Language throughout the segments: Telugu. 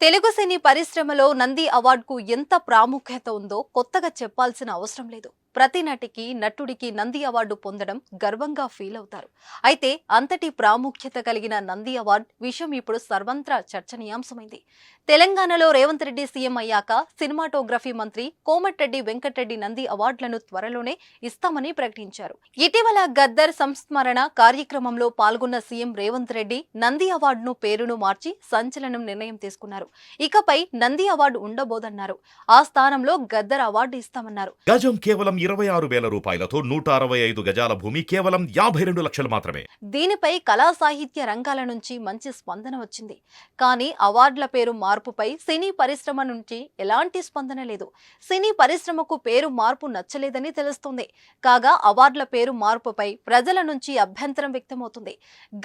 తెలుగు సినీ పరిశ్రమలో నంది అవార్డుకు ఎంత ప్రాముఖ్యత ఉందో కొత్తగా చెప్పాల్సిన అవసరం లేదు. ప్రతి నటికి నటుడికి నంది అవార్డు పొందడం గర్వంగా ఫీల్ అవుతారు. అయితే అంతటి ప్రాముఖ్యత కలిగిన నంది అవార్డు విషయం ఇప్పుడు సర్వత్రా చర్చనీయాంశమైంది. తెలంగాణలో రేవంత్ రెడ్డి సీఎం అయ్యాక సినిమాటోగ్రఫీ మంత్రి కోమటిరెడ్డి వెంకటరెడ్డి నంది అవార్డులను త్వరలోనే ఇస్తామని ప్రకటించారు. ఇటీవల గద్దర్ సంస్మరణ కార్యక్రమంలో పాల్గొన్న సీఎం రేవంత్ రెడ్డి నంది అవార్డును పేరును మార్చి సంచలనం నిర్ణయం తీసుకున్నారు. ఇకపై నంది అవార్డు ఉండబోదన్నారు. ఆ స్థానంలో గద్దర్ అవార్డు ఇస్తామన్నారు. గజం కేవలం 26,000 రూపాయలతో 165 గజాల భూమి కేవలం 52 లక్షలు మాత్రమే. దీనిపై కళా సాహిత్య రంగాల నుంచి మంచి స్పందన వచ్చింది. కానీ అవార్డుల పేరు మార్పుపై సినీ పరిశ్రమ నుంచి ఎలాంటి స్పందన లేదు. సినీ పరిశ్రమకు పేరు మార్పు నచ్చలేదని తెలుస్తోంది. కాగా అవార్డుల పేరు మార్పుపై ప్రజల నుంచి అభ్యంతరం వ్యక్తమవుతుంది.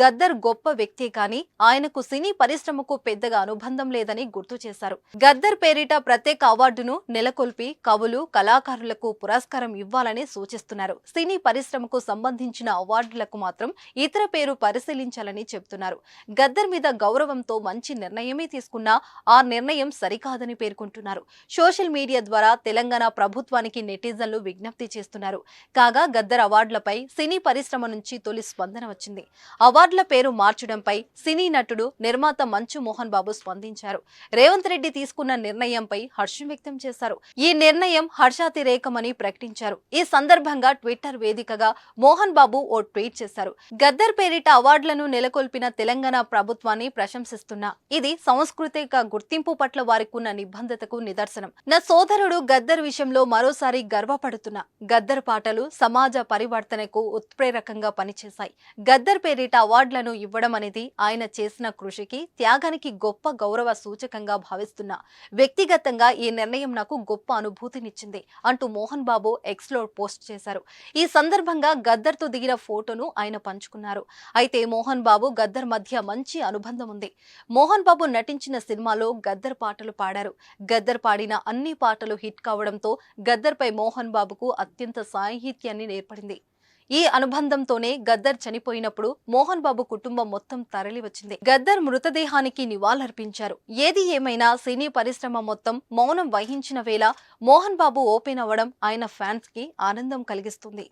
గద్దర్ గొప్ప వ్యక్తే కానీ ఆయనకు సినీ పరిశ్రమకు పెద్దగా అనుబంధం లేదని గుర్తు చేశారు. గద్దర్ పేరిట ప్రత్యేక అవార్డును నెలకొల్పి కవులు కళాకారులకు పురస్కారం ఇవ్వాలని సూచిస్తున్నారు. సినీ పరిశ్రమకు సంబంధించిన అవార్డులకు మాత్రం ఇతర పేరు పరిశీలించాలని చెబుతున్నారు. గద్దర్ మీద గౌరవంతో మంచి నిర్ణయమే తీసుకున్నా ఆ నిర్ణయం సరికాదని పేర్కొంటున్నారు. సోషల్ మీడియా ద్వారా తెలంగాణ ప్రభుత్వానికి నెటిజన్లు విజ్ఞప్తి చేస్తున్నారు. కాగా గద్దర్ అవార్డులపై సినీ పరిశ్రమ నుంచి తొలి స్పందన వచ్చింది. అవార్డుల పేరు మార్చడంపై సినీ నటుడు నిర్మాత మంచు మోహన్ బాబు స్పందించారు. రేవంత్ రెడ్డి తీసుకున్న నిర్ణయంపై హర్షం వ్యక్తం చేశారు. ఈ నిర్ణయం హర్షాతిరేకమని ప్రకటించారు. ఈ సందర్భంగా ట్విట్టర్ వేదికగా మోహన్ బాబు ఓ ట్వీట్ చేశారు. గద్దర్ పేరిట అవార్డులను నెలకొల్పిన తెలంగాణ ప్రభుత్వాన్ని ప్రశంసిస్తున్నా. ఇది సాంస్కృతిక గుర్తింపు పట్ల వారికున్న నిబద్ధతకు నిదర్శనం. నా సోదరుడు గద్దర్ విషయంలో మరోసారి గర్వపడుతున్నా. గద్దర్ పాటలు సమాజ పరివర్తనకు ఉత్ప్రేరకంగా పనిచేశాయి. గద్దర్ పేరిట అవార్డులను ఇవ్వడం అనేది ఆయన చేసిన కృషికి త్యాగానికి గొప్ప గౌరవ సూచకంగా భావిస్తున్నా. వ్యక్తిగతంగా ఈ నిర్ణయం నాకు గొప్ప అనుభూతినిచ్చింది అంటూ మోహన్ బాబు ఎక్స్ లో పోస్ట్ చేశారు. ఈ సందర్భంగా గద్దర్ తో దిగిన ఫోటోను ఆయన పంచుకున్నారు. అయితే మోహన్ బాబు గద్దర్ మధ్య మంచి అనుబంధం ఉంది. మోహన్ బాబు నటించిన సినిమాలో గద్దర్ పాటలు పాడారు. గద్దర్ పాడిన అన్ని పాటలు హిట్ కావడంతో గద్దర్ పై మోహన్ బాబుకు అత్యంత సాహిత్యాన్ని ఏర్పడింది. ఈ అనుబంధంతోనే గద్దర్ చనిపోయినప్పుడు మోహన్ బాబు కుటుంబం మొత్తం తరలి వచ్చింది. గద్దర్ మృతదేహానికి నివాళులర్పించారు. ఏది ఏమైనా సినీ పరిశ్రమ మొత్తం మౌనం వహించిన వేళ మోహన్ బాబు ఓపెన్ అవ్వడం ఆయన ఫ్యాన్స్ కి ఆనందం కలిగిస్తుంది.